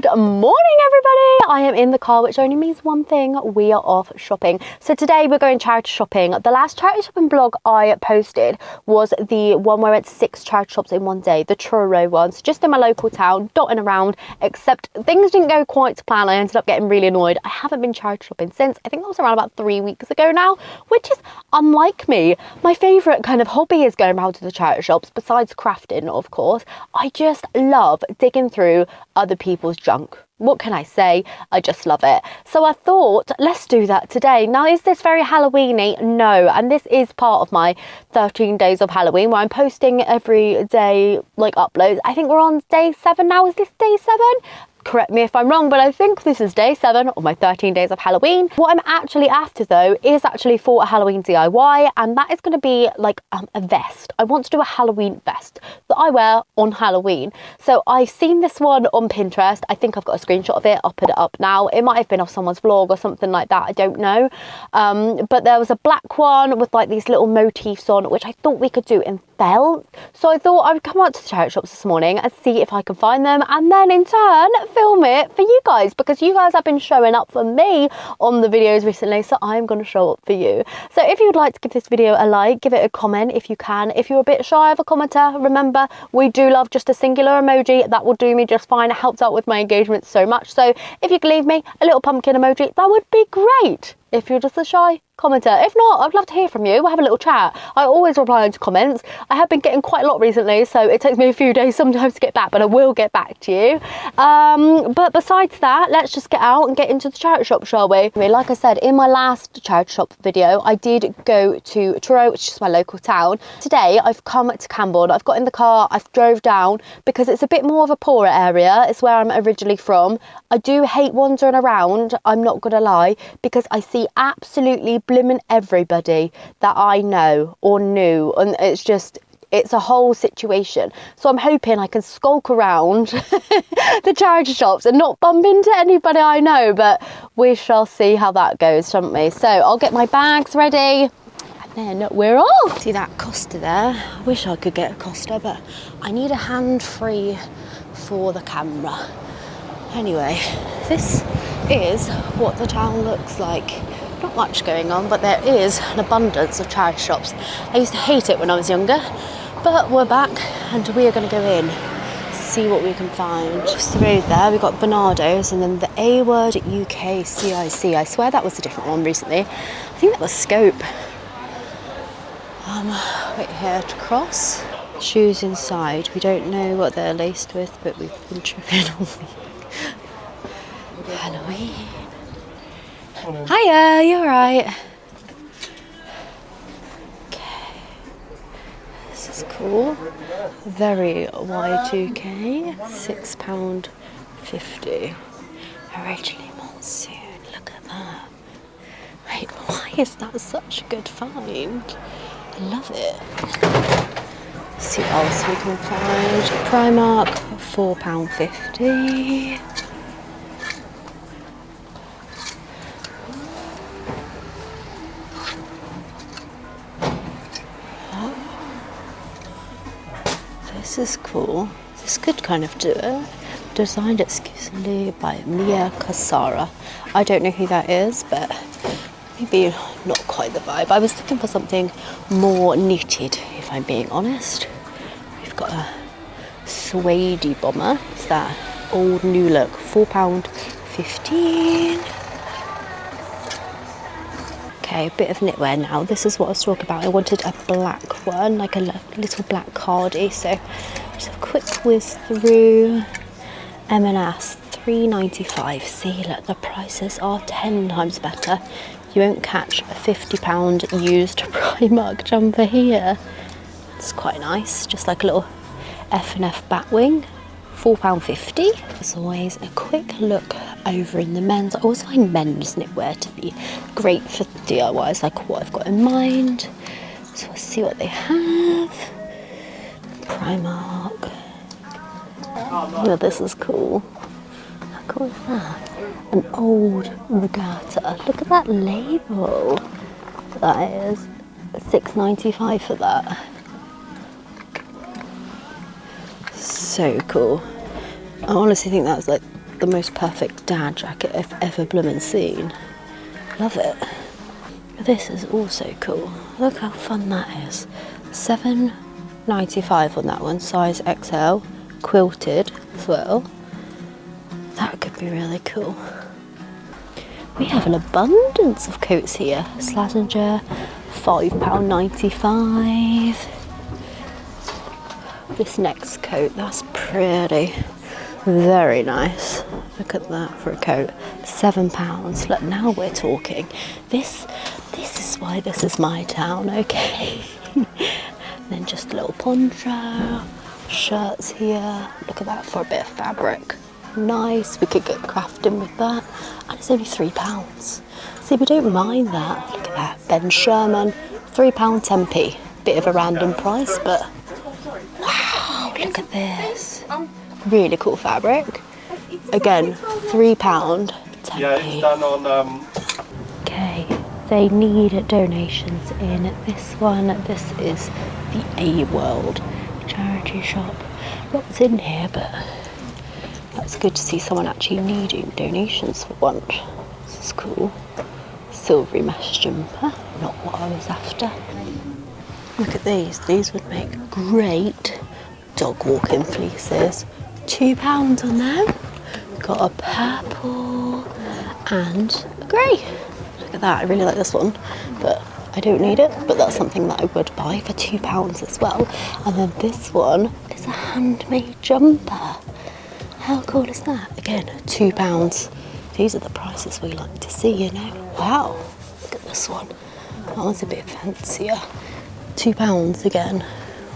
Good morning, everybody. I am in the car, which only means one thing: we are off shopping. So today we're going charity shopping. The last charity shopping vlog I posted was the one where it's 6 charity shops in one day, the Truro ones, just in my local town, dotting around, except things didn't go quite to plan. I ended up getting really annoyed. I haven't been charity shopping since. I think that was around about 3 weeks ago now, which is unlike me. My favourite kind of hobby is going around to the charity shops, besides crafting, of course. I just love digging through other people's junk. What can I say? I just love it. So I thought, let's do that today. Now, is this very Halloweeny? No. And this is part of my 13 days of Halloween, where I'm posting every day, like, uploads. I think we're on day 7 now. Is this day 7? Correct me if I'm wrong, but I think this is day 7 of my 13 days of Halloween. What I'm actually after, though, is actually for a Halloween DIY, and that is going to be like a vest. I want to do a Halloween vest that I wear on Halloween. So I've seen this one on Pinterest. I think I've got a screenshot of it. I'll put it up now. It might have been off someone's vlog or something like that. I don't know. But there was a black one with like these little motifs on, which I thought we could do in felt. So I thought I would come out to the charity shops this morning and see if I can find them, and then in turn film it for you guys, because you guys have been showing up for me on the videos recently, so I'm going to show up for you. So if you would like to give this video a like, give it a comment if you can. If you're a bit shy of a commenter, remember, we do love just a singular emoji. That will do me just fine. It helps out with my engagement so much. So if you could leave me a little pumpkin emoji, that would be great. If you're just a shy commenter. If not, I'd love to hear from you. We'll have a little chat. I always reply to comments. I have been getting quite a lot recently, so it takes me a few days sometimes to get back, but I will get back to you. But besides that, let's just get out and get into the charity shop, shall we? Like I said, in my last charity shop video, I did go to Truro, which is my local town. Today, I've come to Camborne. I've got in the car, I've drove down, because it's a bit more of a poorer area. It's where I'm originally from. I do hate wandering around, I'm not gonna lie, because I see absolutely blimmin' everybody that I know or knew, and it's a whole situation. So I'm hoping I can skulk around the charity shops and not bump into anybody I know, but we shall see how that goes, shan't we? So I'll get my bags ready and then we're off. See that Costa there? I wish I could get a Costa, but I need a hand free for the camera. Anyway, this is what the town looks like. Not much going on, but there is an abundance of charity shops. I used to hate it when I was younger, but we're back and we are going to go in, see what we can find. Just the road there, we've got Bernardo's and then the A Word UK CIC. I swear that was a different one recently. I think that was Scope. Wait here to cross. Shoes inside. We don't know what they're laced with, but we've been tripping all week. Halloween. Hiya, you alright? Okay. This is cool. Very Y2K. £6.50. Originally monsoon. Look at that. Wait, why is that such a good find? I love it. Let's see what else we can find. Primark, £4.50. This is cool. This could kind of do it. Designed exclusively by Mia Casara. I don't know who that is, but maybe not quite the vibe. I was looking for something more knitted, if I'm being honest. We've got a suede bomber. It's that old new look. £4.15. Okay, a bit of knitwear now. This is what I was talking about. I wanted a black one, like a little black cardie. So just a quick whiz through. M&S, £3.95. See, look, the prices are 10 times better. You won't catch a £50 used Primark jumper here. It's quite nice, just like a little F&F batwing. £4.50. As always, a quick look over in the men's. I always find men's knitwear to be great for DIYs, like what I've got in mind. So let's see what they have. Primark. Oh, this is cool. How cool is that? An old regatta. Look at that label. That is £6.95 for that. So cool. I honestly think that's like the most perfect dad jacket I've ever bloomin' seen. Love it. This is also cool. Look how fun that is. $7.95 on that one, size XL, quilted as well. That could be really cool. We have an abundance of coats here. Slazenger, £5.95. This next coat, that's pretty. Very nice. Look at that for a coat. £7. Look, now we're talking. This is why this is my town, okay? Then just a little poncho, shirts here. Look at that for a bit of fabric. Nice, we could get crafting with that. And it's only £3. See, we don't mind that. Look at that, Ben Sherman, £3.10p. Bit of a random price, but wow, look at this. Really cool fabric. Again, £3.10p. Yeah, it's done on Okay, they need donations in this one. This is the A World charity shop. Lots in here, but that's good to see someone actually needing donations for once. This is cool. Silvery mesh jumper, not what I was after. Look at these. These would make great dog walking fleeces. £2 on them. Got a purple and a grey. Look at that. I really like this one, but I don't need it. But that's something that I would buy for £2 as well. And then this one is a handmade jumper. How cool is that? Again, £2. These are the prices we like to see, you know. Wow, look at this one. That one's a bit fancier. £2 again.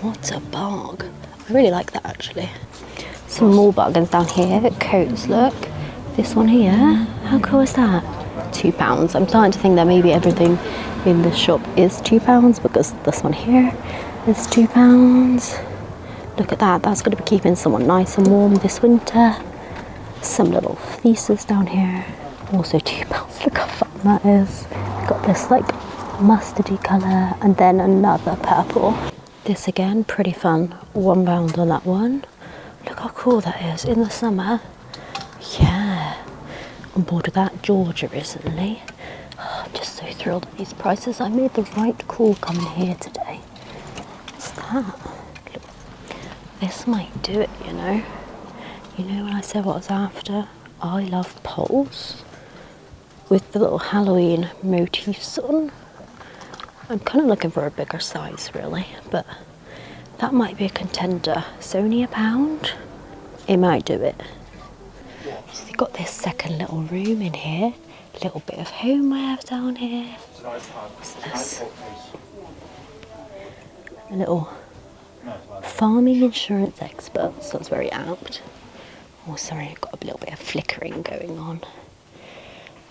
What a barg. I really like that actually. Some more bargains down here. Coats, look. This one here. How cool is that? £2. I'm starting to think that maybe everything in this shop is £2 because this one here is £2. Look at that. That's going to be keeping someone nice and warm this winter. Some little fleeces down here. Also £2. Look how fun that is. Got this like mustardy colour and then another purple. This again, pretty fun. £1 on that one. Look how cool that is in the summer. Yeah. On board with that Georgia recently. Oh, I'm just so thrilled at these prices. I made the right call coming here today. What's that? Look. This might do it, you know. You know when I said what I was after? I love poles with the little Halloween motifs on. I'm kind of looking for a bigger size really, but that might be a contender. It's only £1. It might do it. So you've got this second little room in here. A little bit of homeware down here. What's this? A little farming insurance expert. So that's very apt. Oh, sorry, I've got a little bit of flickering going on.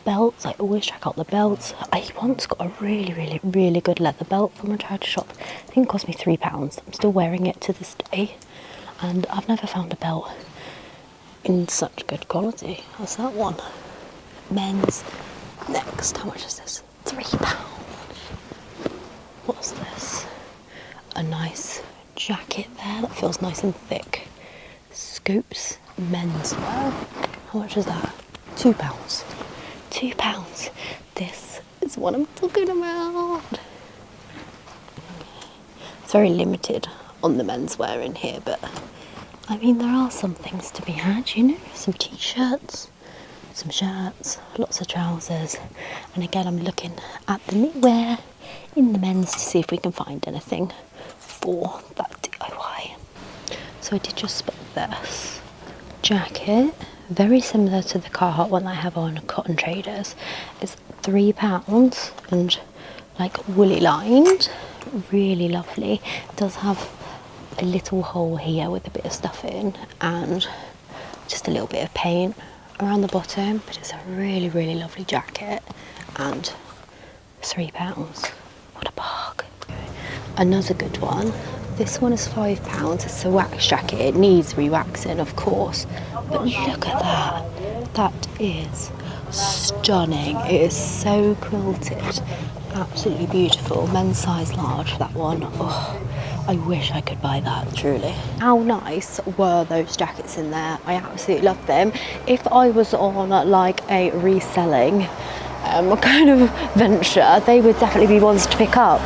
Belts, I always check out the belts. I once got a really good leather belt from a charity shop. I think it cost me £3. I'm still wearing it to this day. And I've never found a belt in such good quality as that one. Men's. Next, how much is this? £3. What's this? A nice jacket there that feels nice and thick. Scoops menswear. How much is that? £2. £2. This is what I'm talking about. It's very limited on the menswear in here, but I mean there are some things to be had, you know, some t-shirts, some shirts, lots of trousers, and again I'm looking at the knitwear in the men's to see if we can find anything for that DIY. So I did just spot this jacket, very similar to the Carhartt one that I have on Cotton Traders. It's £3 and like woolly lined, really lovely. It does have a little hole here with a bit of stuff in and just a little bit of paint around the bottom, but it's a really lovely jacket and £3. What a bargain. Another good one. This one is £5. It's a wax jacket. It needs re-waxing, of course, but look at that. That is stunning. It is so quilted. Absolutely beautiful. Men's size large, that one. Oh, I wish I could buy that, truly. How nice were those jackets in there? I absolutely loved them. If I was on like a reselling kind of venture, they would definitely be ones to pick up.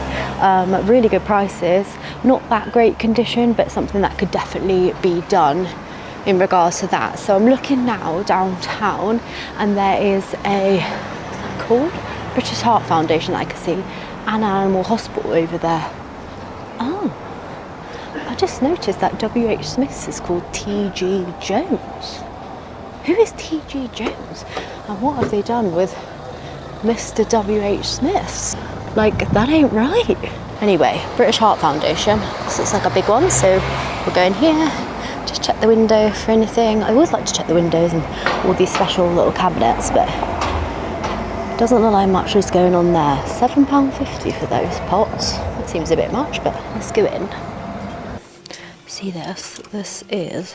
Really good prices, not that great condition, but something that could definitely be done in regards to that. So I'm looking now downtown, and there is a, what's that called? British Heart Foundation that I can see, and an animal hospital over there. Oh, I just noticed that WH Smith's is called TG Jones. Who is TG Jones? And what have they done with Mr. WH Smith's? Like, that ain't right. Anyway, British Heart Foundation. This looks like a big one, so we'll go in here, just check the window for anything. I always like to check the windows and all these special little cabinets, but it doesn't look like much is going on there. £7.50 for those pots. That seems a bit much, but let's go in. See this? This is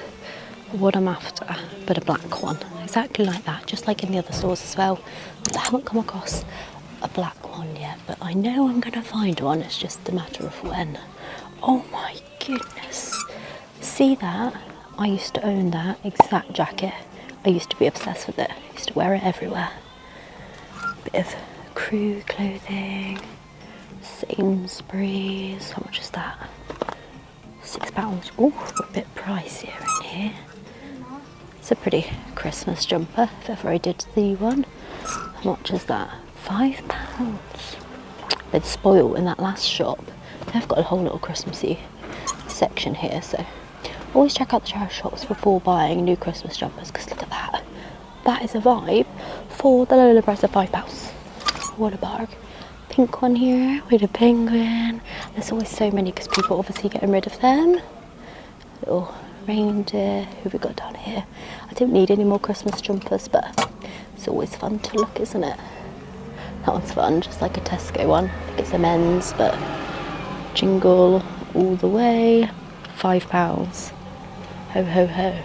what I'm after, but a black one. Exactly like that, just like in the other stores as well. I haven't come across a black one yet, but I know I'm gonna find one. It's just a matter of when. Oh my goodness. See that? I used to own that exact jacket. I used to be obsessed with it. I used to wear it everywhere. Bit of crew clothing, Sainsbury's. How much is that? £6. Oh, a bit pricier in here. It's a pretty Christmas jumper, if ever I did see one. How much is that? £5. They'd spoil in that last shop. They've got a whole little Christmassy section here, so always check out the charity shops before buying new Christmas jumpers, because look at that. That is a vibe for the low price of £5. What a bargain. Pink one here with a penguin. There's always so many because people are obviously getting rid of them. Little reindeer. Who have we got down here? I don't need any more Christmas jumpers, but it's always fun to look, isn't it? That one's fun, just like a Tesco one. I think it's a men's, but jingle all the way. £5. Ho ho ho.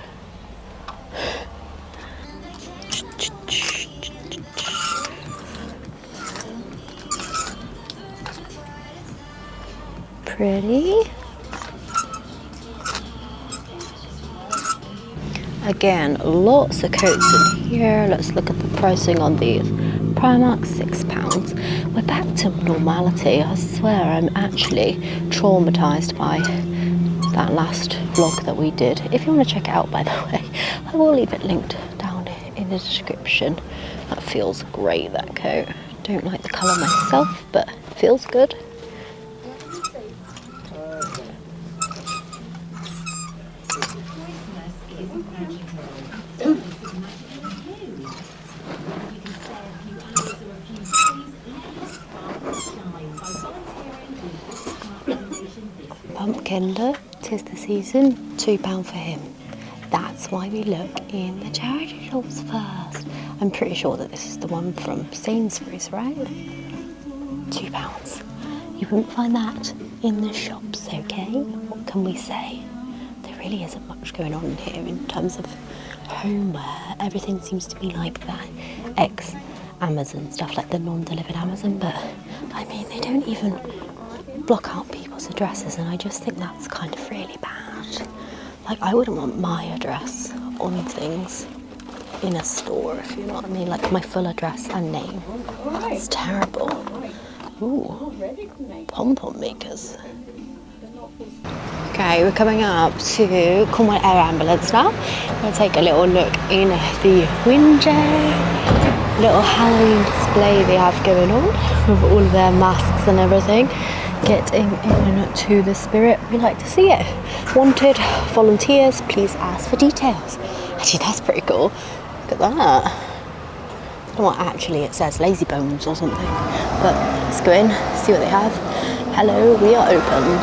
Pretty. Again, lots of coats in here. Let's look at the pricing on these. Primark, £6. We're back to normality. I swear I'm actually traumatised by that last vlog that we did. If you want to check it out, by the way, I will leave it linked down in the description. That feels great, that coat. Don't like the colour myself, but it feels good. Pumpkin, look, 'tis the season. £2 for him. That's why we look in the charity shops first. I'm pretty sure that this is the one from Sainsbury's, right? £2. You wouldn't find that in the shops, okay? What can we say? There really isn't much going on here in terms of homeware. Everything seems to be like that ex-Amazon stuff, like the non-delivered Amazon, but I mean, they don't even block out people's addresses, and I just think that's kind of really bad. Like, I wouldn't want my address on things in a store, if you know what I mean, like my full address and name. It's terrible. Ooh, pom-pom makers. Okay, we're coming up to Cornwall Air Ambulance now. We'll take a little look in the window. Little Halloween display they have going on with all of their masks and everything. Getting into the spirit, we like to see it. Wanted volunteers, please ask for details. Actually, that's pretty cool. Look at that. I don't know what actually it says, lazy bones or something. But let's go in, see what they have. Hello, we are open.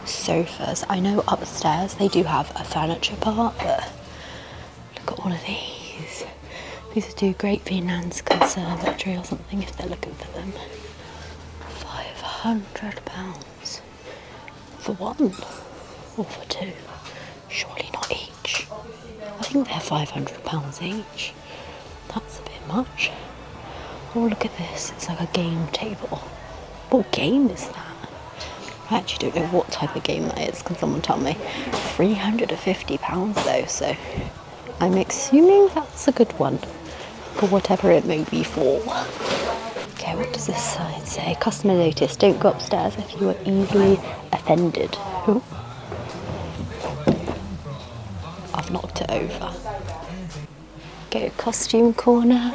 Sofas. I know upstairs they do have a furniture part, but look at all of these. These would do great for your nan's conservatory or something if they're looking for them. £500 for one or for two? Surely not each. I think they're £500 each. That's a bit much. Oh, look at this. It's like a game table. What game is that? I actually don't know what type of game that is. Can someone tell me? £350 though, so I'm assuming that's a good one for whatever it may be for. Okay, what does this sign say? Customer notice, don't go upstairs if you are easily offended. Ooh. I've knocked it over. Go costume corner.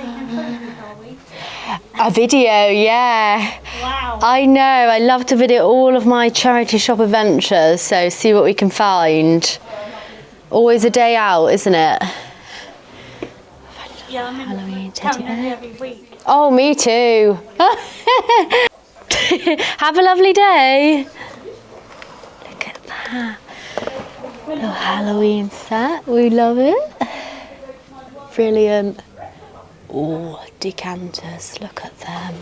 A video, yeah. Wow. I know, I love to video all of my charity shop adventures, so see what we can find. Always a day out, isn't it? Yeah, I'm Halloween teddy bear. every week. Oh, me too. Have a lovely day. Look at that. Little Halloween set. We love it. Brilliant. Oh, decanters. Look at them.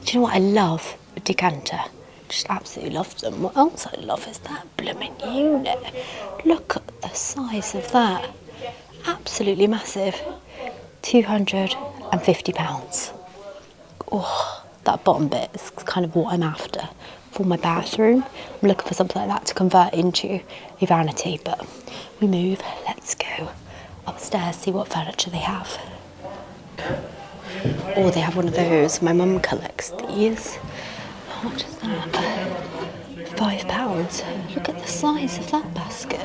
Do you know what I love? A decanter. Just absolutely love them. What else I love is that blooming unit. Look at the size of that. Absolutely massive. £250. Oh, that bottom bit is kind of what I'm after for my bathroom. I'm looking for something like that to convert into a vanity, but we move. Let's go upstairs, see what furniture they have. Oh, they have one of those. My mum collects these. How much is that? £5. Look at the size of that basket.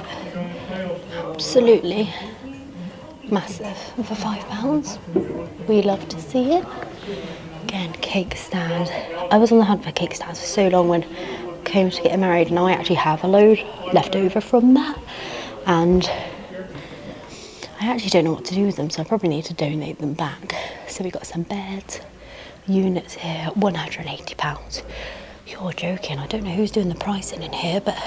Absolutely massive for £5. We love to see it. Again, cake stand. I was on the hunt for cake stands for so long when I came to get married, and I actually have a load left over from that. And I actually don't know what to do with them, so I probably need to donate them back. So we got some beds, units here, £180. You're joking, I don't know who's doing the pricing in here, but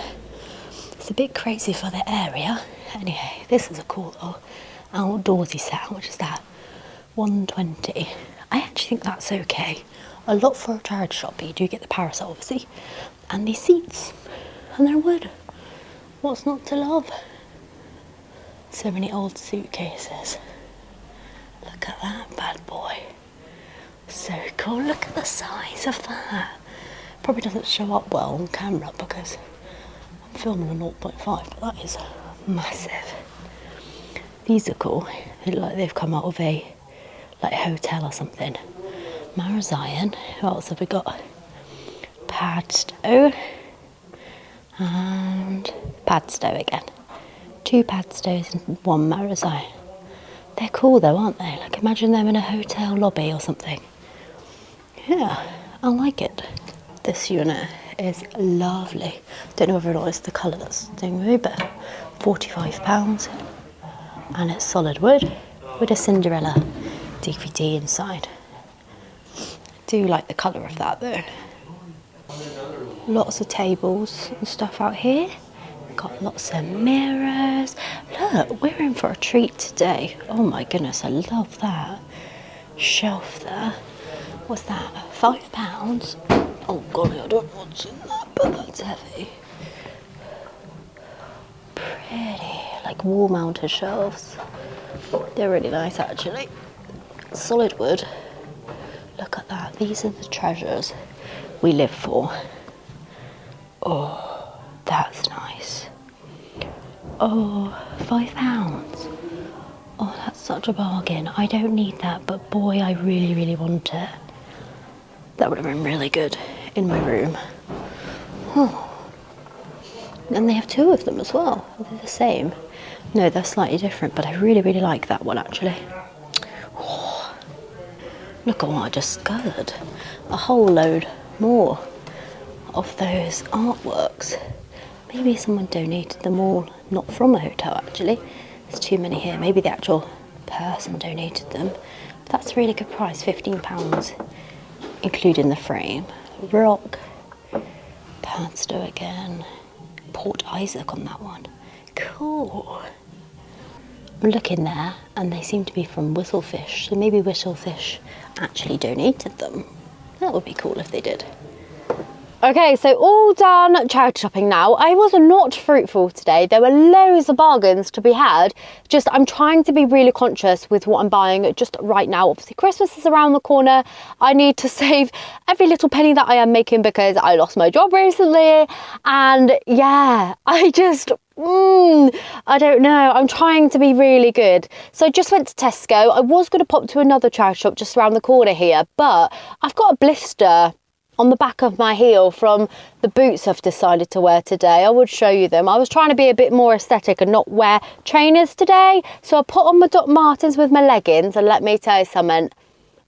it's a bit crazy for the area. Anyway, this is a cool little outdoorsy set. How much is that? £120. I actually think that's okay. A lot for a charity shop, but you do get the parasol obviously, and these seats, and they're wood. What's not to love? So many old suitcases. Look at that bad boy. So cool. Look at the size of that. Probably doesn't show up well on camera because I'm filming a 0.5, but that is massive. These are cool. They look like they've come out of a hotel or something. Marazion. Who else have we got? Padstow. And Padstow again. 2 Padstows and 1 Marazion. They're cool though, aren't they? Like, imagine them in a hotel lobby or something. Yeah, I like it. This unit is lovely. Don't know whether or not it's the colour that's doing me, but £45. And it's solid wood with a Cinderella DVD inside. I do like the colour of that though. Lots of tables and stuff out here. Got lots of mirrors. Look, we're in for a treat today. Oh my goodness, I love that. Shelf there. What's that? £5? Oh golly, I don't know what's in that, but that's heavy. Pretty, like wall mounted shelves. They're really nice actually. Solid wood. Look at that. These are the treasures we live for. Oh, that's nice. Oh, £5. Oh, that's such a bargain. I don't need that, but boy, I really, really want it. That would have been really good in my room. Oh. And they have 2 of them as well. Are they the same? No, they're slightly different, but I really, really like that one actually. Oh. Look at what I just discovered. A whole load more of those artworks. Maybe someone donated them all, not from a hotel actually. There's too many here. Maybe the actual person donated them. But that's a really good price, £15, including the frame. Rock, Padstow again. Port Isaac on that one. Cool. I'm looking there and they seem to be from Whistlefish. So maybe Whistlefish actually donated them. That would be cool if they did. Okay, so all done charity shopping now. I was not fruitful today. There were loads of bargains to be had. Just I'm trying to be really conscious with what I'm buying just right now. Obviously, Christmas is around the corner. I need to save every little penny that I am making because I lost my job recently. And yeah, I don't know. I'm trying to be really good. So I just went to Tesco. I was going to pop to another charity shop just around the corner here, but I've got a blister on the back of my heel from the boots I've decided to wear today. I would show you them. I was trying to be a bit more aesthetic and not wear trainers today. So I put on my Doc Martens with my leggings, and let me tell you something,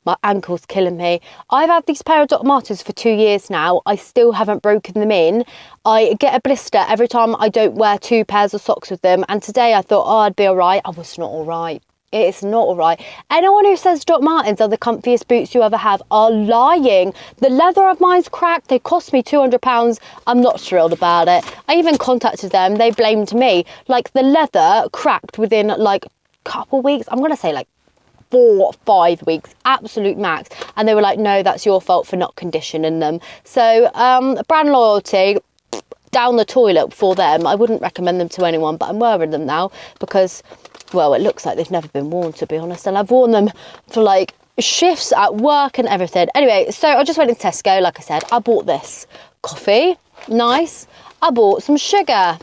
my ankle's killing me. I've had these pair of Doc Martens for 2 years now. I still haven't broken them in. I get a blister every time I don't wear 2 pairs of socks with them. And today I thought, oh, I'd be all right. I was not all right. It's not all right. Anyone who says Doc Martens are the comfiest boots you ever have are lying. The leather of mine's cracked. They cost me £200. I'm not thrilled about it. I even contacted them. They blamed me. Like, the leather cracked within like a couple weeks. I'm going to say like 4 or 5 weeks, absolute max. And they were like, no, that's your fault for not conditioning them. So brand loyalty down the toilet for them. I wouldn't recommend them to anyone, but I'm wearing them now because, well, it looks like they've never been worn, to be honest. And I've worn them for like shifts at work and everything. Anyway, so I just went to Tesco, like I said. I bought this coffee, nice. I bought some sugar,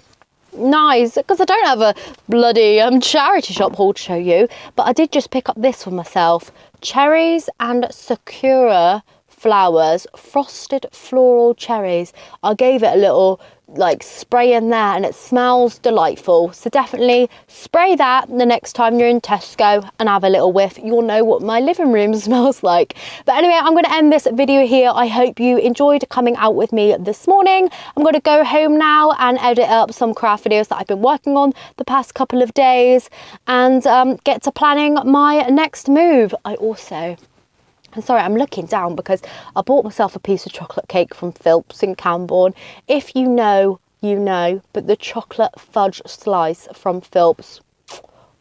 nice, because I don't have a bloody charity shop haul to show you. But I did just pick up this for myself. Cherries and Sakura flowers, frosted floral cherries. I gave it a little like spray in there and it smells delightful. So definitely spray that the next time you're in Tesco and have a little whiff. You'll know what my living room smells like. But anyway, I'm going to end this video here. I hope you enjoyed coming out with me this morning. I'm going to go home now and edit up some craft videos that I've been working on the past couple of days and get to planning my next move. I'm sorry, I'm looking down because I bought myself a piece of chocolate cake from Philps in Camborne. If you know, you know, but the chocolate fudge slice from Philps,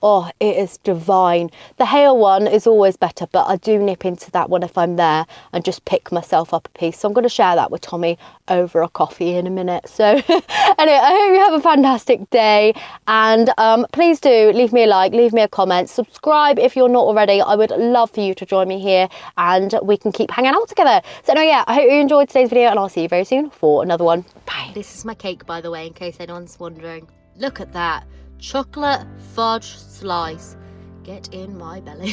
oh, it is divine. The Hale one is always better, but I do nip into that one if I'm there and just pick myself up a piece. So I'm going to share that with Tommy over a coffee in a minute. So anyway, I hope you have a fantastic day. And please do leave me a like, leave me a comment, subscribe if you're not already. I would love for you to join me here and we can keep hanging out together. So anyway, yeah, I hope you enjoyed today's video and I'll see you very soon for another one. Bye. This is my cake, by the way, in case anyone's wondering. Look at that. Chocolate fudge slice. Get in my belly.